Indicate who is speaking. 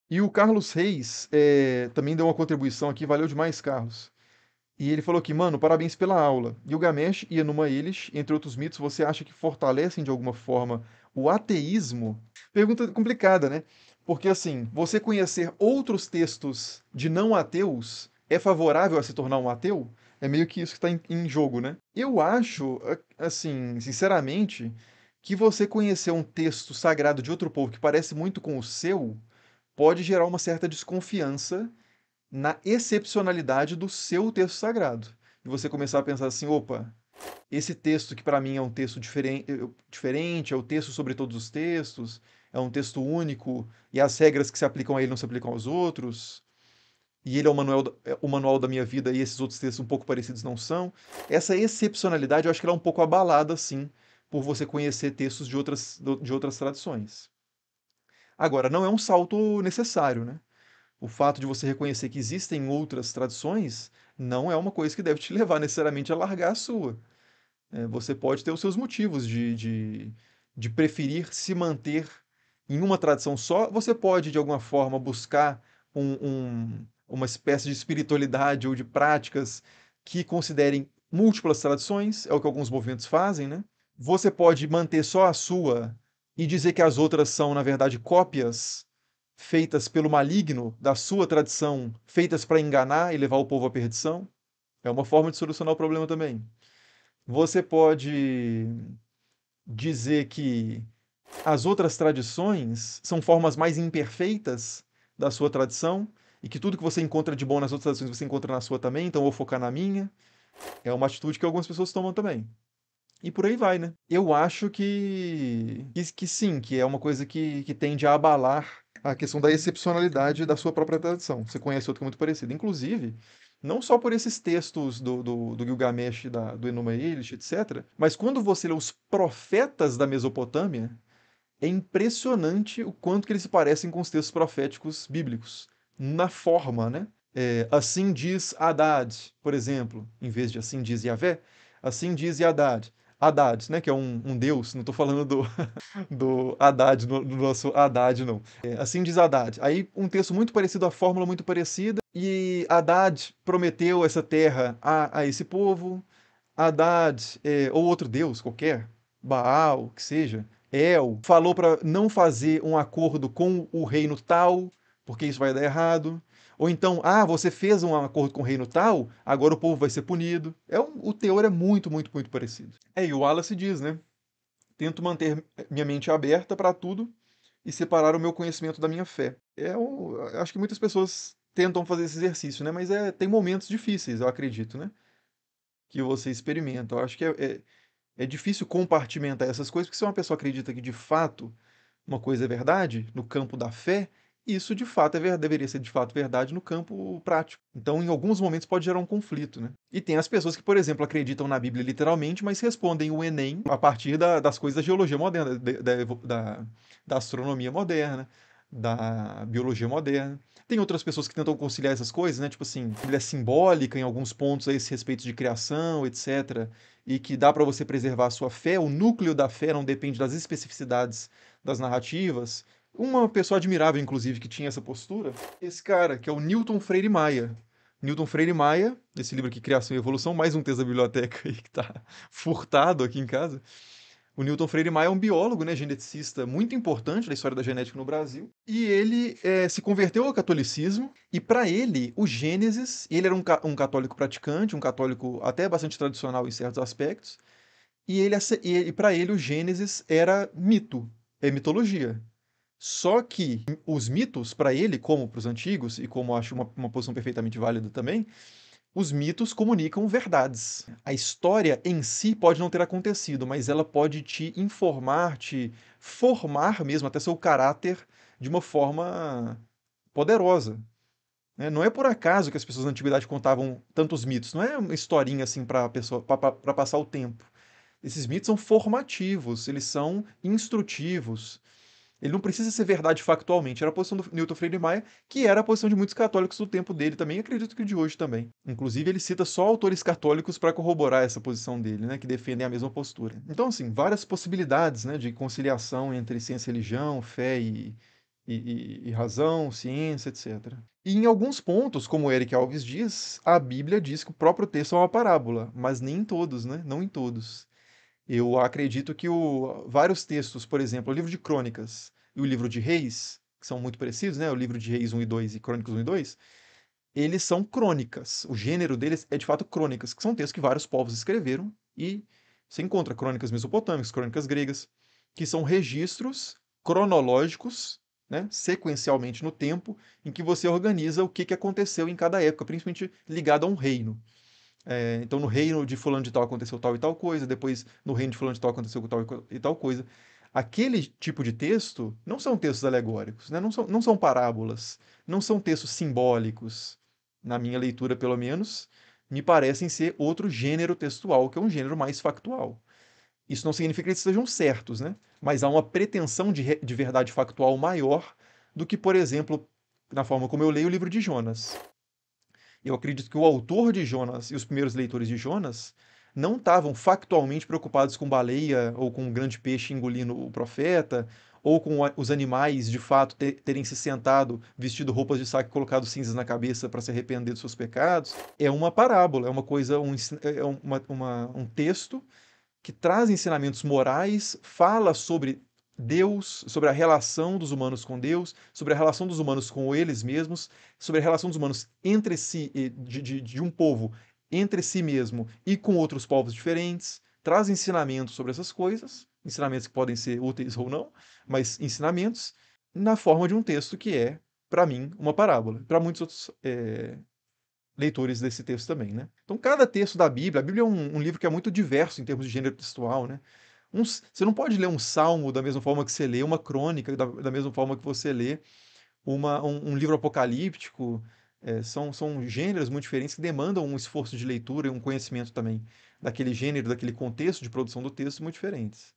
Speaker 1: E o Carlos Reis também deu uma contribuição aqui, valeu demais, Carlos. E ele falou aqui, mano, parabéns pela aula. Gilgamesh e Enuma Elish, entre outros mitos, você acha que fortalecem de alguma forma o ateísmo? Pergunta complicada, né? Porque assim, você conhecer outros textos de não ateus é favorável a se tornar um ateu? É meio que isso que está em jogo, né? Eu acho, assim, sinceramente, que você conhecer um texto sagrado de outro povo que parece muito com o seu pode gerar uma certa desconfiança na excepcionalidade do seu texto sagrado. E você começar a pensar assim, opa, esse texto que para mim é um texto diferente, é o texto sobre todos os textos, é um texto único, e as regras que se aplicam a ele não se aplicam aos outros, e ele é o manual da minha vida e esses outros textos um pouco parecidos não são. Essa excepcionalidade eu acho que ela é um pouco abalada, sim, por você conhecer textos de outras tradições. Agora, não é um salto necessário, né? O fato de você reconhecer que existem outras tradições não é uma coisa que deve te levar necessariamente a largar a sua. Você pode ter os seus motivos de preferir se manter em uma tradição só. Você pode, de alguma forma, buscar uma espécie de espiritualidade ou de práticas que considerem múltiplas tradições, é o que alguns movimentos fazem, né? Você pode manter só a sua e dizer que as outras são, na verdade, cópias feitas pelo maligno da sua tradição, feitas para enganar e levar o povo à perdição. É uma forma de solucionar o problema também. Você pode dizer que as outras tradições são formas mais imperfeitas da sua tradição e que tudo que você encontra de bom nas outras tradições você encontra na sua também, então eu vou focar na minha. É uma atitude que algumas pessoas tomam também. E por aí vai, né? Eu acho que sim, que é uma coisa que tende a abalar a questão da excepcionalidade da sua própria tradição. Você conhece outro que é muito parecido. Inclusive, não só por esses textos do Gilgamesh, do Enuma Elish, etc., mas quando você lê os profetas da Mesopotâmia, é impressionante o quanto que eles se parecem com os textos proféticos bíblicos. Na forma, né? Assim diz Haddad, por exemplo, em vez de assim diz Yahvé, assim diz Haddad. Haddad, né, que é um deus, não estou falando do Haddad, do nosso Haddad, não. Assim diz Haddad. Aí um texto muito parecido, a fórmula muito parecida, e Haddad prometeu essa terra a esse povo, Haddad, ou outro deus qualquer, Baal, que seja, El, falou para não fazer um acordo com o reino tal, porque isso vai dar errado. Ou então, você fez um acordo com o reino tal, agora o povo vai ser punido. O teor é muito, muito, muito parecido. E o Wallace diz, né? Tento manter minha mente aberta para tudo e separar o meu conhecimento da minha fé. Acho que muitas pessoas tentam fazer esse exercício, né? Mas tem momentos difíceis, eu acredito, né? Que você experimenta. Eu acho que é difícil compartimentar essas coisas, porque se uma pessoa acredita que de fato uma coisa é verdade no campo da fé, isso de fato deveria ser de fato verdade no campo prático. Então, em alguns momentos pode gerar um conflito, né? E tem as pessoas que, por exemplo, acreditam na Bíblia literalmente, mas respondem o Enem a partir das coisas da geologia moderna, da astronomia moderna, da biologia moderna. Tem outras pessoas que tentam conciliar essas coisas, né? Tipo assim, a Bíblia é simbólica em alguns pontos a esse respeito de criação, etc. E que dá para você preservar a sua fé. O núcleo da fé não depende das especificidades das narrativas. Uma pessoa admirável, inclusive, que tinha essa postura, esse cara, que é o Newton Freire Maia. Newton Freire Maia, esse livro aqui, Criação e Evolução, mais um texto da biblioteca aí que tá furtado aqui em casa. O Newton Freire Maia é um biólogo, né, geneticista muito importante da história da genética no Brasil. E ele se converteu ao catolicismo. E para ele, o Gênesis, ele era um católico praticante, um católico até bastante tradicional em certos aspectos. E para ele, o Gênesis era mito, é mitologia. Só que os mitos, para ele, como para os antigos, e como acho uma posição perfeitamente válida também, os mitos comunicam verdades. A história em si pode não ter acontecido, mas ela pode te informar, te formar mesmo, até seu caráter, de uma forma poderosa. Né? Não é por acaso que as pessoas na antiguidade contavam tantos mitos, não é uma historinha assim para passar o tempo. Esses mitos são formativos, eles são instrutivos. Ele não precisa ser verdade factualmente. Era a posição do Newton Freire Maia, que era a posição de muitos católicos do tempo dele também, e acredito que de hoje também. Inclusive, ele cita só autores católicos para corroborar essa posição dele, né, que defendem a mesma postura. Então, assim, várias possibilidades, né, de conciliação entre ciência e religião, fé e razão, ciência, etc. E em alguns pontos, como o Eric Alves diz, a Bíblia diz que o próprio texto é uma parábola, mas nem em todos, né? Não em todos. Eu acredito que vários textos, por exemplo, o livro de Crônicas e o livro de Reis, que são muito parecidos, né? O livro de Reis 1 e 2 e Crônicas 1 e 2, eles são crônicas. O gênero deles é de fato crônicas, que são textos que vários povos escreveram e você encontra crônicas mesopotâmicas, crônicas gregas, que são registros cronológicos, né, sequencialmente no tempo, em que você organiza o que, que aconteceu em cada época, principalmente ligado a um reino. Então, no reino de fulano de tal aconteceu tal e tal coisa, depois no reino de fulano de tal aconteceu tal e tal coisa. Aquele tipo de texto não são textos alegóricos, né? Não são parábolas, não são textos simbólicos, na minha leitura, pelo menos, me parecem ser outro gênero textual, que é um gênero mais factual. Isso não significa que eles sejam certos, né? Mas há uma pretensão de verdade factual maior do que, por exemplo, na forma como eu leio o livro de Jonas. Eu acredito que o autor de Jonas e os primeiros leitores de Jonas não estavam factualmente preocupados com baleia ou com um grande peixe engolindo o profeta, ou com os animais de fato terem se sentado, vestido roupas de saco e colocado cinzas na cabeça para se arrepender dos seus pecados. É uma parábola, é uma coisa, é um texto que traz ensinamentos morais, fala sobre Deus, sobre a relação dos humanos com Deus, sobre a relação dos humanos com eles mesmos, sobre a relação dos humanos entre si, de um povo entre si mesmo e com outros povos diferentes, traz ensinamentos sobre essas coisas, ensinamentos que podem ser úteis ou não, mas ensinamentos na forma de um texto que é, para mim, uma parábola. Para muitos outros leitores desse texto também, né? Então, cada texto da Bíblia, a Bíblia é um livro que é muito diverso em termos de gênero textual, né? Você não pode ler um salmo da mesma forma que você lê uma crônica, da mesma forma que você lê um livro apocalíptico. São gêneros muito diferentes que demandam um esforço de leitura e um conhecimento também daquele gênero, daquele contexto de produção do texto muito diferentes.